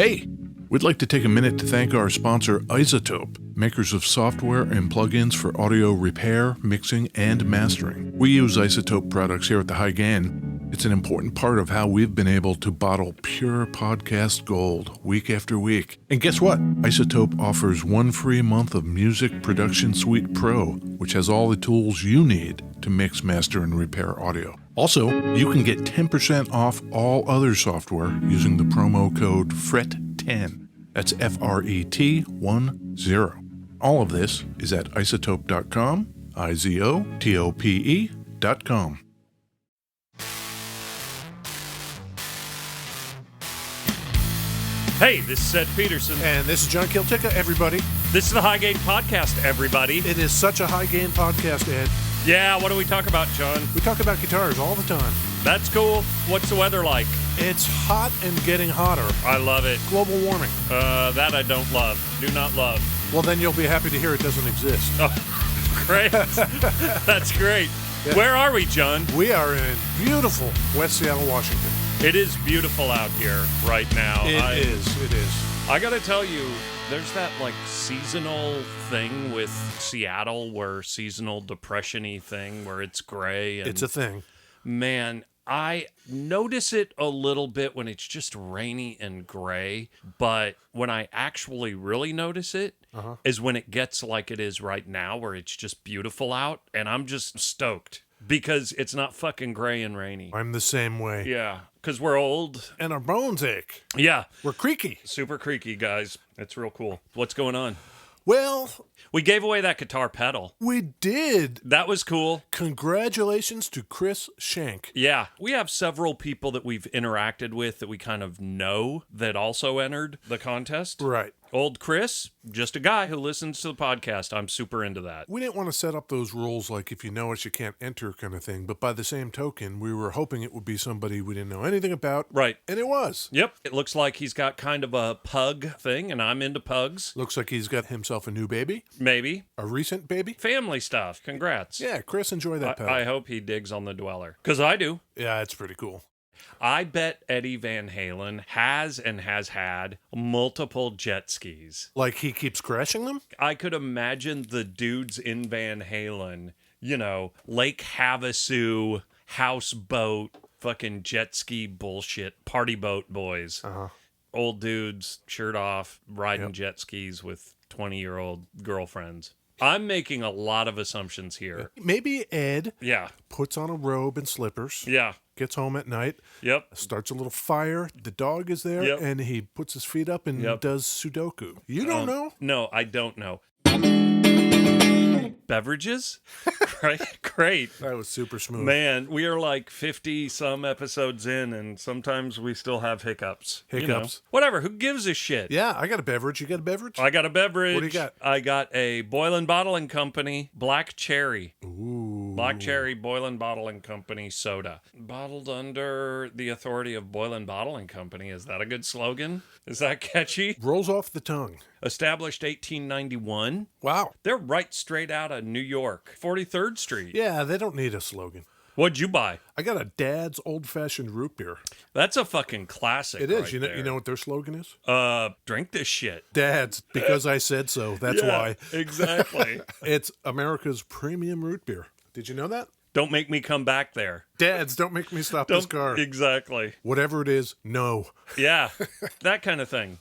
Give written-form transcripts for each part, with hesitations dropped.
Hey, we'd like to take a minute to thank our sponsor, iZotope, makers of software and plugins for audio repair, mixing, and mastering. We use iZotope products here at the High Gain. It's an important part of how we've been able to bottle pure podcast gold week after week. And guess what? iZotope offers 1 free month of Music Production Suite Pro, which has all the tools you need to mix, master, and repair audio. Also, you can get 10% off all other software using the promo code FRET10. That's FRET10. All of this is at iZotope.com, IZOTOPE.com. Hey, this is Ed Peterson. And this is John Kiltica, everybody. This is the High Gain Podcast, everybody. It is such a high gain podcast, Ed. Yeah, what do we talk about, John? We talk about guitars all the time. That's cool. What's the weather like? It's hot and getting hotter. I love it. Global warming. That I don't love. Do not love. Well, then you'll be happy to hear it doesn't exist. Oh, great. That's great. Yeah. Where are we, John? We are in beautiful West Seattle, Washington. It is beautiful out here right now. It is. I got to tell you, there's that like seasonal thing with Seattle where seasonal depression-y thing where it's gray. And, it's a thing. Man, I notice it a little bit when it's just rainy and gray, but when I actually really notice it is when it gets like it is right now where it's just beautiful out and I'm just stoked because it's not fucking gray and rainy. I'm the same way. Yeah, because we're old. And our bones ache. Yeah. We're creaky. Super creaky, guys. It's real cool. What's going on? Well, we gave away that guitar pedal. We did. That was cool. Congratulations to Chris Shank. Yeah. We have several people that we've interacted with that we kind of know that also entered the contest. Right. Old Chris, just a guy who listens to the podcast. I'm super into that. We didn't want to set up those rules like if you know us, you can't enter kind of thing. But by the same token, we were hoping it would be somebody we didn't know anything about. Right. And it was. Yep. It looks like he's got kind of a pug thing, and I'm into pugs. Looks like he's got himself a new baby. Maybe. A recent baby. Family stuff. Congrats. Yeah, Chris, enjoy that pedal. I hope he digs on the Dweller. Because I do. Yeah, it's pretty cool. I bet Eddie Van Halen has had multiple jet skis. Like he keeps crashing them? I could imagine the dudes in Van Halen, you know, Lake Havasu, houseboat, fucking jet ski bullshit, party boat boys. Old dudes, shirt off, riding jet skis with 20-year-old girlfriends. I'm making a lot of assumptions here. Maybe Ed puts on a robe and slippers. Yeah. Gets home at night. Yep. Starts a little fire. The dog is there. And he puts his feet up and does Sudoku. You don't know? No, I don't know. Beverages? Great. That was super smooth. Man, we are like 50-some episodes in, and sometimes we still have hiccups. You know? Whatever, who gives a shit? Yeah, I got a beverage. You got a beverage? I got a beverage. What do you got? I got a Boylan Bottling Company Black Cherry. Ooh. Black Cherry Boylan Bottling Company soda. Bottled under the authority of Boylan Bottling Company. Is that a good slogan? Is that catchy? Rolls off the tongue. Established 1891. Wow. They're right straight out of New York, 43rd Street. Yeah, they don't need a slogan. What'd you buy? I got a Dad's old-fashioned root beer. That's a fucking classic. It is. Right You know what their slogan is? Drink this shit. Dad's, because I said so. That's why. Exactly. It's America's premium root beer. Did you know that? Don't make me come back there. Dads, don't make me stop this car. Exactly. Whatever it is, no. Yeah, that kind of thing.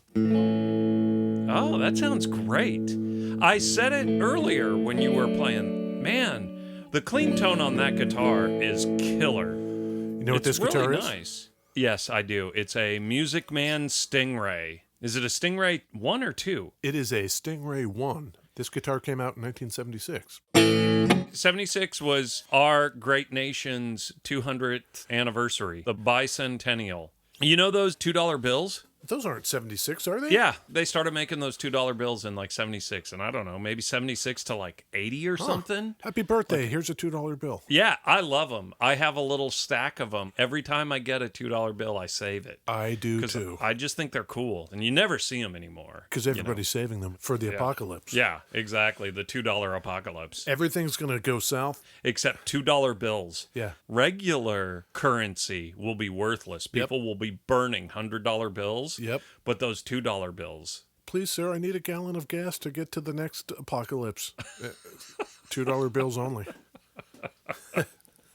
Oh, that sounds great. I said it earlier when you were playing. Man, the clean tone on that guitar is killer. You know what this guitar is? Nice. Yes, I do. It's a Music Man StingRay. Is it a StingRay 1 or 2? It is a StingRay 1. This guitar came out in 1976. 76 was our great nation's 200th anniversary, the bicentennial. You know those $2 bills? Those aren't 76, are they? Yeah, they started making those $2 bills in like 76, and I don't know, maybe 76 to like 80 or something. Happy birthday. Here's a $2 bill. Yeah, I love them. I have a little stack of them. Every time I get a $2 bill, I save it. I do too. I just think they're cool, and you never see them anymore. Because everybody's saving them for the apocalypse. Yeah, exactly, the $2 apocalypse. Everything's going to go south. Except $2 bills. Yeah. Regular currency will be worthless. People will be burning $100 bills. Yep. But those $2 bills. Please, sir, I need a gallon of gas to get to the next apocalypse. $2 bills only.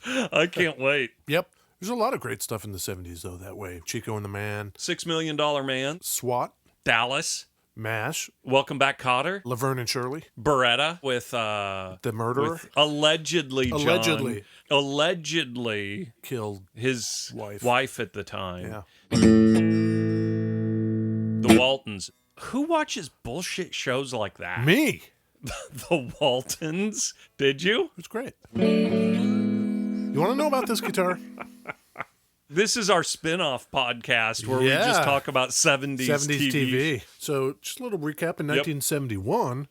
I can't wait. Yep. There's a lot of great stuff in the 70s, though, that way. Chico and the Man. $6 Million Man. SWAT. Dallas. MASH. Welcome Back, Kotter. Laverne and Shirley. Beretta with The Murderer. with allegedly John, allegedly Killed his wife at the time. Yeah. The Waltons. Who watches bullshit shows like that? Me. The Waltons. Did you? It's great. You want to know about this guitar? This is our spin-off podcast where we Yeah. just talk about 70s, 70s TV. TV. So just a little recap. In 1971,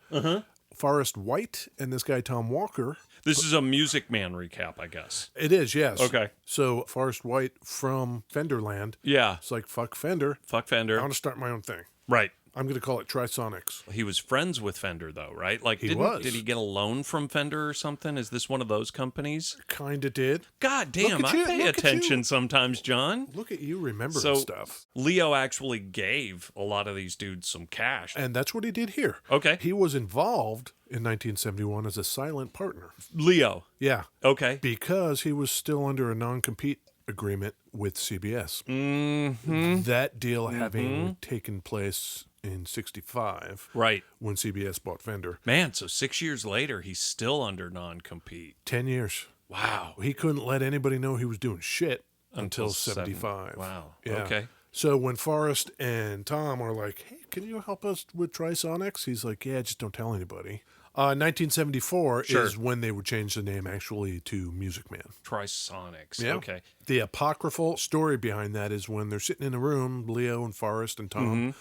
Forrest White and this guy Tom Walker. This is a Music Man recap, I guess. It is, yes. Okay. So Forrest White from Fenderland. Yeah. It's like, fuck Fender. Fuck I Fender. want to start my own thing. Right. I'm going to call it Trisonics. He was friends with Fender, though, right? Like, He was. Did he get a loan from Fender or something? Is this one of those companies? Kind of did. God damn, Look at I you, pay look at attention you. sometimes, John. Look at you remembering So stuff. Leo actually gave a lot of these dudes some cash. And that's what he did here. Okay. He was involved in 1971 as a silent partner. Leo. Yeah. Okay. Because he was still under a non-compete agreement with CBS. Mm-hmm. That deal having taken place in 65 Right. when CBS bought Fender. Man, so 6 years later, he's still under non-compete. 10 years. Wow. He couldn't let anybody know he was doing shit until seven- 75. Wow. Yeah. Okay. So when Forrest and Tom are like, hey, can you help us with Trisonics? He's like, yeah, just don't tell anybody. 1974 Sure. is when they would change the name actually to Music Man. Trisonics. Yeah. Okay. The apocryphal story behind that is when they're sitting in a room, Leo and Forrest and Tom,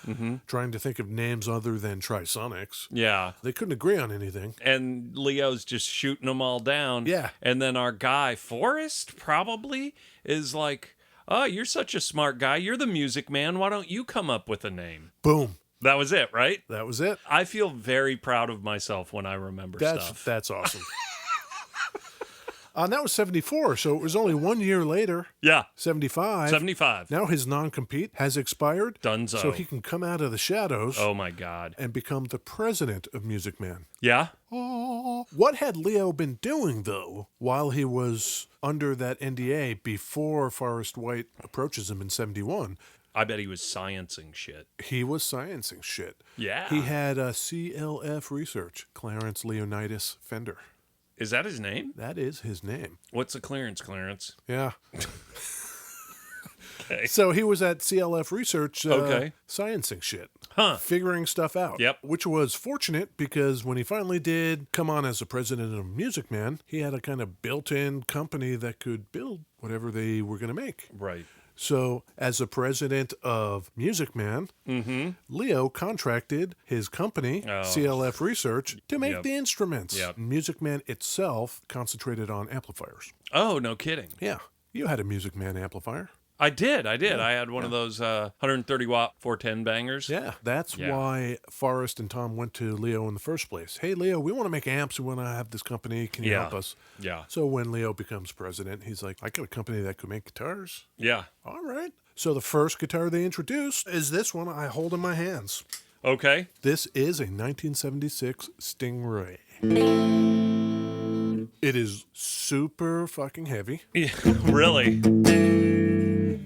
trying to think of names other than Trisonics. Yeah. They couldn't agree on anything. And Leo's just shooting them all down. Yeah. And then our guy, Forrest, probably, is like, oh, you're such a smart guy. You're the Music Man. Why don't you come up with a name? Boom. That was it, right? That was it. I feel very proud of myself when I remember stuff. That's awesome. And that was 74, so it was only 1 year later, Yeah. 75. 75. Now his non-compete has expired. Dunzo. So he can come out of the shadows Oh, my God. and become the president of Music Man. Yeah? What had Leo been doing, though, while he was under that NDA before Forrest White approaches him in 71? I bet he was sciencing shit. He was sciencing shit. Yeah. He had a CLF research, Clarence Leonidas Fender. Is that his name? That is his name. What's the Clarence? Yeah. Okay. So he was at CLF research, Okay. sciencing shit. Huh. Figuring stuff out. Yep. Which was fortunate because when he finally did come on as the president of Music Man, he had a kind of built-in company that could build whatever they were going to make. Right. So, as the president of Music Man, Leo contracted his company, CLF Research, to make Yep. the instruments. Yep. Music Man itself concentrated on amplifiers. Oh, no kidding. Yeah, you had a Music Man amplifier. I did. I had one of those 130 watt 410 bangers. Yeah, that's Yeah. why Forrest and Tom went to Leo in the first place. Hey, Leo, we want to make amps. We want to have this company. Can you Yeah. help us? Yeah. So when Leo becomes president, he's like, I got a company that could make guitars. Yeah. All right. So the first guitar they introduced is this one I hold in my hands. Okay. This is a 1976 StingRay. It is super fucking heavy, Yeah, really?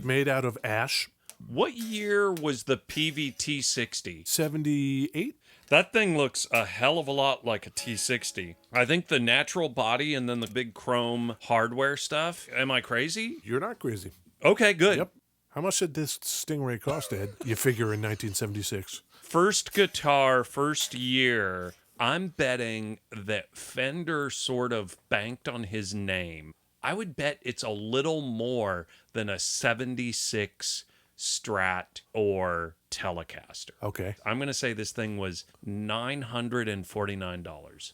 made out of ash. What year was the PVT 60? 78? That thing looks a hell of a lot like a T60. I think the natural body and then the big chrome hardware stuff. Am I crazy? You're not crazy. Okay, good. Yep. How much did this StingRay cost, Ed? You figure in 1976. First guitar, first year. I'm betting that Fender sort of banked on his name. I would bet it's a little more than a 76 Strat or Telecaster. Okay. I'm going to say this thing was $949.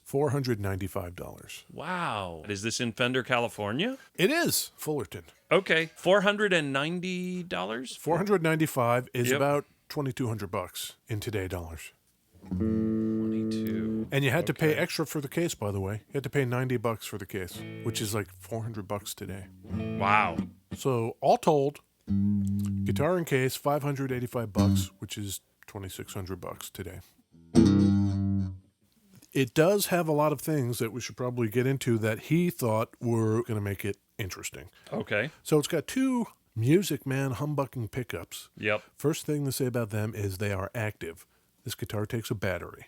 $495. Wow. Is this in Fender, California? It is Fullerton. Okay. $490? $495 is Yep. about $2,200 in today dollars. 22. And you had to pay extra for the case, by the way. You had to pay $90 for the case, which is like $400 today. Wow. So all told, Guitar and case, $585, which is $2,600 today. It does have a lot of things that we should probably get into that he thought were going to make it interesting. Okay. So it's got two Music Man humbucking pickups. Yep. First thing to say about them is they are active. This guitar takes a battery.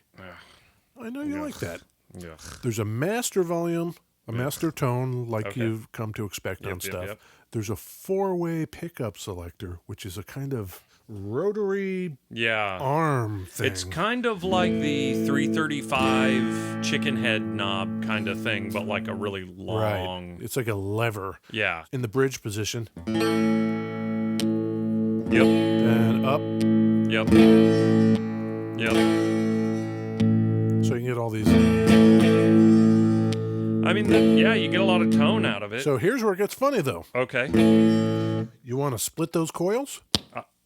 I know you like that. Yeah. There's a master volume, a master tone, like you've come to expect on stuff. Yep. There's a four-way pickup selector, which is a kind of rotary arm thing. It's kind of like the 335 chicken head knob kind of thing, but like a really long. Right. It's like a lever. Yeah. In the bridge position. Yep. And up. Yep. Yep. So you can get all these. I mean, you get a lot of tone out of it. So here's where it gets funny, though. Okay. You want to split those coils?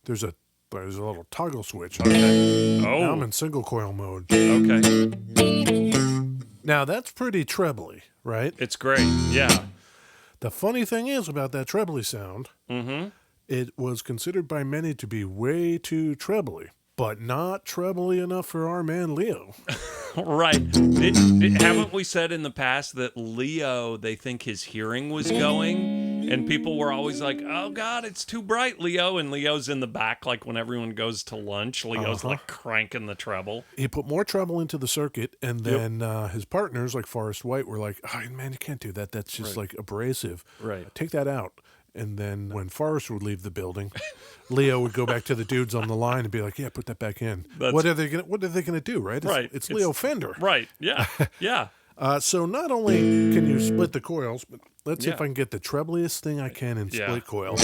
There's a little toggle switch. Okay. Oh. Now I'm in single coil mode. Okay. Now that's pretty trebly, right? It's great. Yeah. The funny thing is about that trebly sound, it was considered by many to be way too trebly, but not trebly enough for our man Leo. Right. Haven't we said in the past that Leo, they think his hearing was going? And people were always like, oh, God, it's too bright, Leo. And Leo's in the back, like when everyone goes to lunch. Leo's like cranking the treble. He put more treble into the circuit, and then his partners, like Forrest White, were like, oh, man, you can't do that. That's just like abrasive. Right. Take that out. And then when Forrest would leave the building, Leo would go back to the dudes on the line and be like, yeah, put that back in. What are they gonna do, right? It's Leo Fender. Right. Yeah. Yeah. So not only can you split the coils, but let's see if I can get the trebliest thing I can in split coils.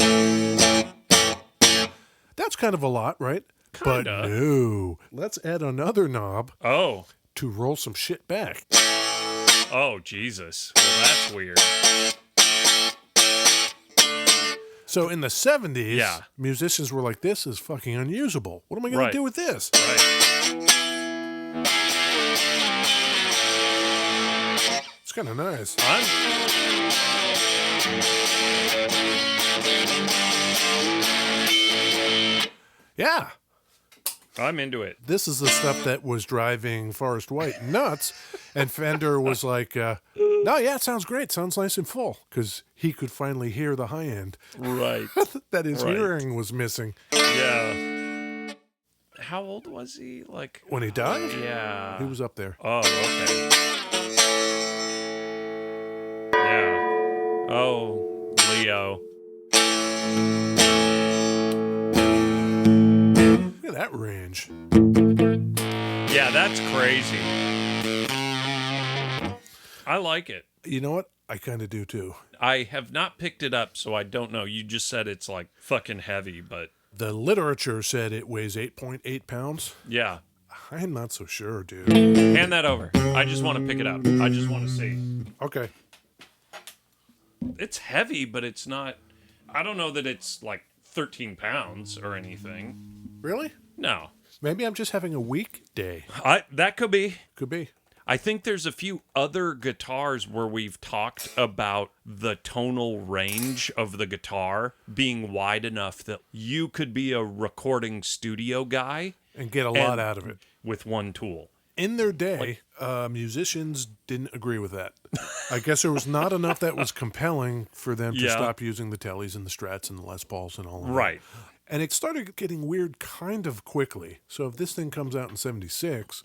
That's kind of a lot, right? Kinda. But no. Let's add another knob Oh. to roll some shit back. Oh, Jesus. Well, that's weird. So in the 70s, musicians were like, this is fucking unusable. What am I going to do with this? Right. It's kind of nice. Yeah. I'm into it. This is the stuff that was driving Forrest White nuts. And Fender was like, no, yeah, it sounds great. Sounds nice and full. Because he could finally hear the high end. Right. That his hearing was missing. Yeah. How old was he? Like when he died? Yeah. He was up there. Oh, okay. Yeah. Oh, Leo. Look at that range. Yeah, that's crazy. I like it. You know what? I kind of do too. I have not picked it up, so I don't know. You just said it's like fucking heavy, but... The literature said it weighs 8.8 pounds. Yeah. I'm not so sure, dude. Hand that over. I just want to pick it up. I just want to see. Okay. It's heavy, but it's not... I don't know that it's like 13 pounds or anything. Really? No. Maybe I'm just having a weak day. That could be. Could be. I think there's a few other guitars where we've talked about the tonal range of the guitar being wide enough that you could be a recording studio guy and get a lot out of it with one tool. In their day, musicians didn't agree with that. I guess there was not enough that was compelling for them to stop using the Tellys and the Strats and the Les Pauls and all of that. Right. And it started getting weird kind of quickly. So if this thing comes out in 76,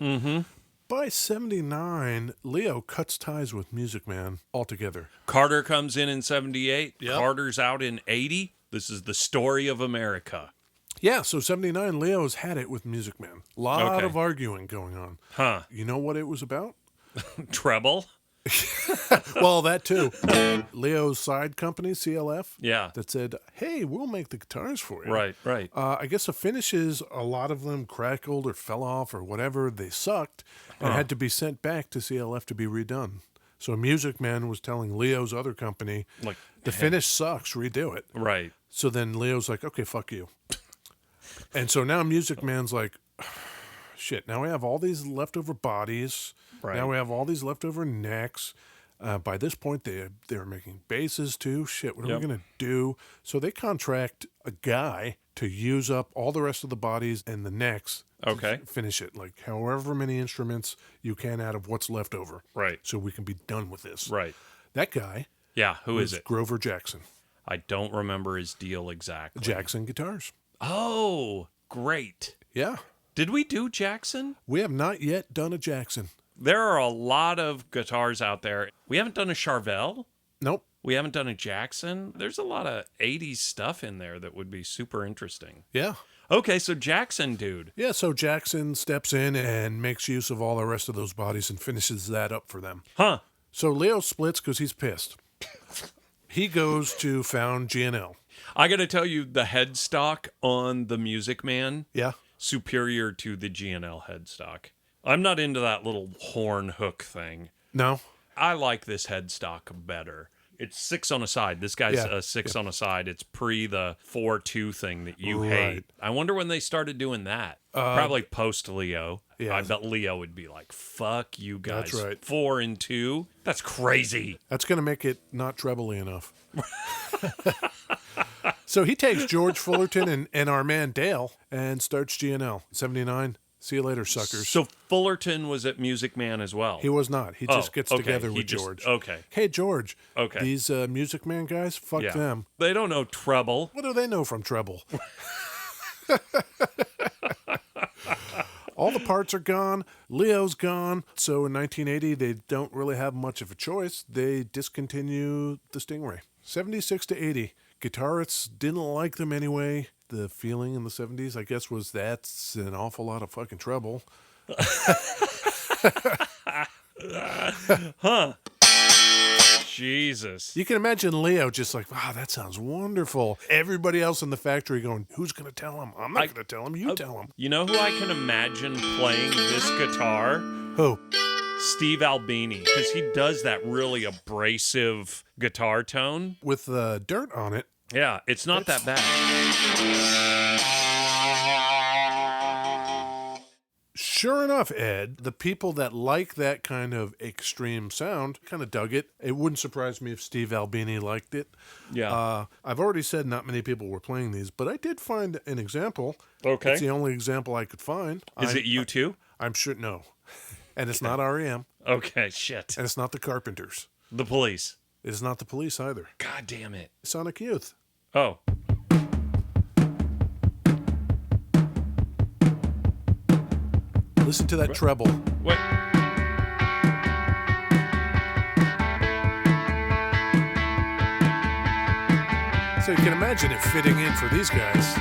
by 79, Leo cuts ties with Music Man altogether. Carter comes in 78. Yep. Carter's out in 80. This is the story of America. Yeah, so 79, Leo's had it with Music Man. A lot of arguing going on. Huh. You know what it was about? Treble? Well, that too. Leo's side company, CLF, Yeah. that said, hey, we'll make the guitars for you. Right, right. I guess the finishes, a lot of them crackled or fell off or whatever. They sucked and had to be sent back to CLF to be redone. So Music Man was telling Leo's other company, Like, the finish sucks, redo it. Right. So then Leo's like, okay, fuck you. And so now Music Man's like, shit, now we have all these leftover bodies. Right. Now we have all these leftover necks. By this point, they were making basses too. Shit, what are we going to do? So they contract a guy to use up all the rest of the bodies and the necks. Okay. To finish it, like however many instruments you can out of what's left over. Right. So we can be done with this. Right. That guy. Yeah, who is it? Grover Jackson. I don't remember his deal exactly. Jackson Guitars. Oh, great. Yeah. Did we do Jackson? We have not yet done a Jackson. There are a lot of guitars out there. We haven't done a Charvel. Nope. We haven't done a Jackson. There's a lot of 80s stuff in there that would be super interesting. Yeah. Okay, so Jackson, dude. Yeah, so Jackson steps in and makes use of all the rest of those bodies and finishes that up for them. Huh. So Leo splits because he's pissed. He goes to found G&L. I got to tell you, the headstock on the Music Man, Yeah. superior to the G&L headstock. I'm not into that little horn hook thing. No? I like this headstock better. It's 6 on a side. This guy's Yeah, a 6 on a side. It's pre the 4-2 thing that you Right. hate. I wonder when they started doing that. Probably post Leo. yeah. I bet Leo would be like, "Fuck you guys." That's right. 4 and 2. That's crazy. That's going to make it not trebly enough. So he takes George Fullerton and our man Dale and starts G&L. 79. See you later, suckers. So Fullerton was at Music Man as well. He was not. He just gets okay. together He with just- George. Okay. Hey, George. Okay. These Music Man guys, fuck Yeah. them. They don't know treble. What do they know from treble? All the parts are gone. Leo's gone. So in 1980, they don't really have much of a choice. They discontinue the StingRay. 76 to 80. Guitarists didn't like them anyway. The feeling in the 70s, I guess, was that's an awful lot of fucking trouble. Jesus. You can imagine Leo just like, wow, that sounds wonderful. Everybody else in the factory going, who's going to tell him? I'm not going to tell him. You tell him. You know who I can imagine playing this guitar? Who? Steve Albini, because he does that really abrasive guitar tone. With dirt on it. Yeah, it's not that bad. Sure enough, Ed, the people that like that kind of extreme sound kind of dug it. It wouldn't surprise me if Steve Albini liked it. Yeah. I've already said not many people were playing these, but I did find an example. Okay. It's the only example I could find. Is it you too? I'm sure, no. And it's not REM, Okay, shit. and it's not the Carpenters. The Police. It's not the Police either. God damn it. Sonic Youth. Oh. Listen to that treble. What? So you can imagine it fitting in for these guys.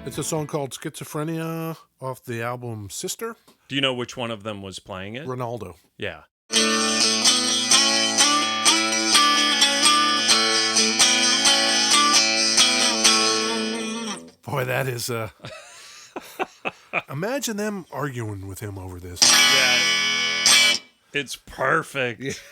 It's a song called Schizophrenia off the album Sister, Do you know which one of them was playing it? Ronaldo. Yeah. Boy, that is imagine them arguing with him over this. Yeah. It's perfect.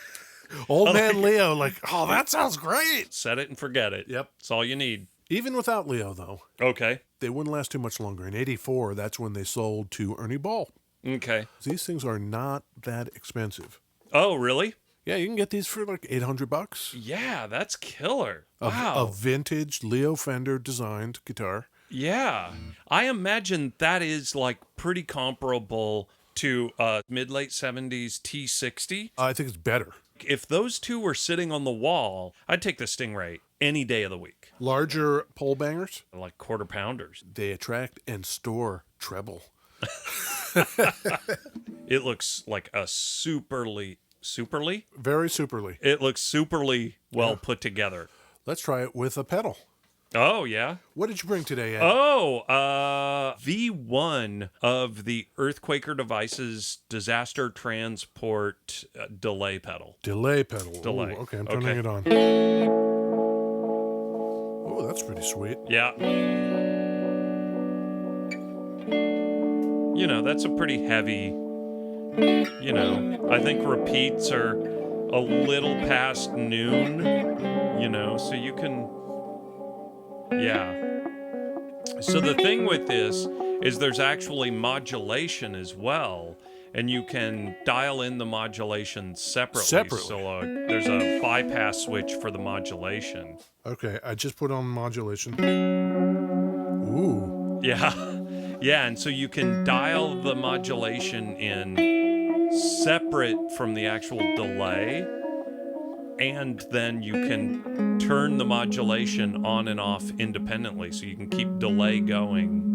Old man Leo, like, oh, that sounds great. Set it and forget it. Yep. That's all you need. Even without Leo, though, Okay. they wouldn't last too much longer. In '84, that's when they sold to Ernie Ball. Okay. These things are not that expensive. Oh, really? Yeah, you can get these for like $800. Yeah, that's killer. A Wow. vintage Leo Fender designed guitar. Yeah. I imagine that is like pretty comparable to mid-late 70s T60. I think it's better. If those two were sitting on the wall, I'd take the StingRay any day of the week. Larger pole bangers, Like quarter pounders. they attract and store treble. It looks like a superly? Very superly. It looks superly well put together. Let's try it with a pedal. Oh, yeah. What did you bring today, Ed? Oh, V1 of the Earthquaker Devices Disaster Transport Delay Pedal. Delay pedal. Delay. Ooh, okay, I'm turning Okay. it on. Oh, that's pretty sweet. Yeah. You know, that's a pretty heavy, you know, I think repeats are a little past noon, you know, so you can, yeah. So the thing with this is there's actually modulation as well, and you can dial in the modulation separately. Separately. So there's a bypass switch for the modulation. Okay, I just put on modulation. Ooh. Yeah. Yeah, and so you can dial the modulation in separate from the actual delay, and then you can turn the modulation on and off independently, so you can keep delay going.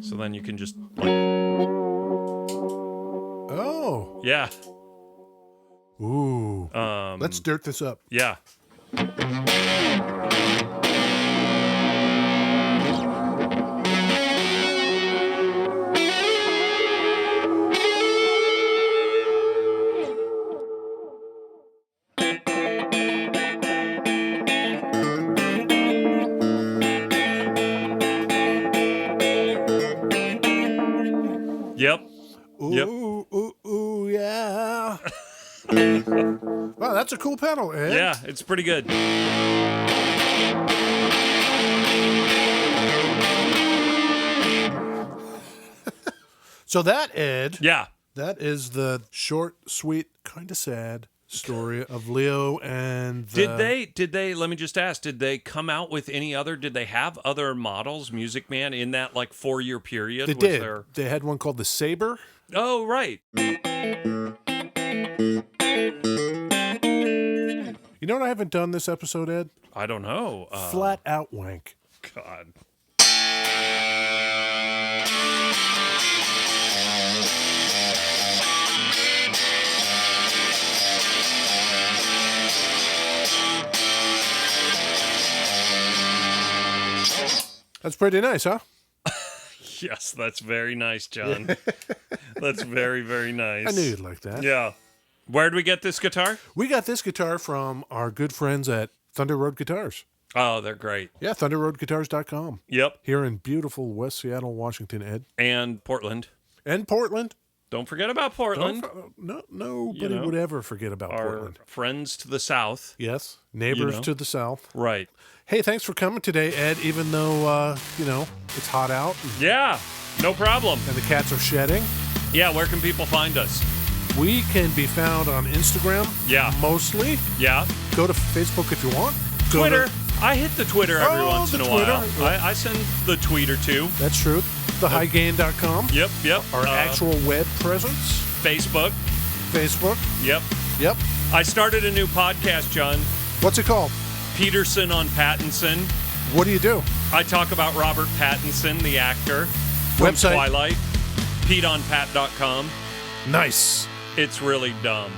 So then you can just, like, Oh. yeah. Ooh. Let's dirt this up. Yeah. Yep. Ooh, Yep. ooh, yeah. Wow, that's a cool pedal, Ed. Yeah, it's pretty good. So that, Ed, Yeah. that is the short, sweet, kind of sad story of Leo and Did they, let me just ask, did they come out with any other, did they have other models, Music Man, in that like 4-year period? They Was did. there- They had one called the Saber. Oh, right. You know what I haven't done this episode, Ed? I don't know. Flat out wank. God. That's pretty nice, huh? Yes, that's very nice, John. That's very, very nice. I knew you'd like that. Yeah. Where'd we get this guitar? We got this guitar from our good friends at Thunder Road Guitars. Oh, they're great. Yeah, thunderroadguitars.com. Yep. Here in beautiful West Seattle, Washington, Ed. And Portland. And Portland. Don't forget about Portland. Nobody would ever forget about Our Portland. friends to the south. Yes, neighbors know. to the south. Right. Hey, thanks for coming today, Ed, even though, it's hot out Yeah, no problem. and the cats are shedding. Yeah, where can people find us? We can be found on Instagram. Yeah. Mostly. Yeah. Go to Facebook if you want. Go Twitter. to- I hit the Twitter every Oh, once in the a while. Twitter. I send the tweet or two. That's true. TheHighGain.com. Yep, yep. Our actual web presence. Facebook. Facebook. Yep. Yep. I started a new podcast, John. What's it called? Peterson on Pattinson. What do you do? I talk about Robert Pattinson, the actor from Website? Twilight. PeteOnPat.com. Nice. It's really dumb.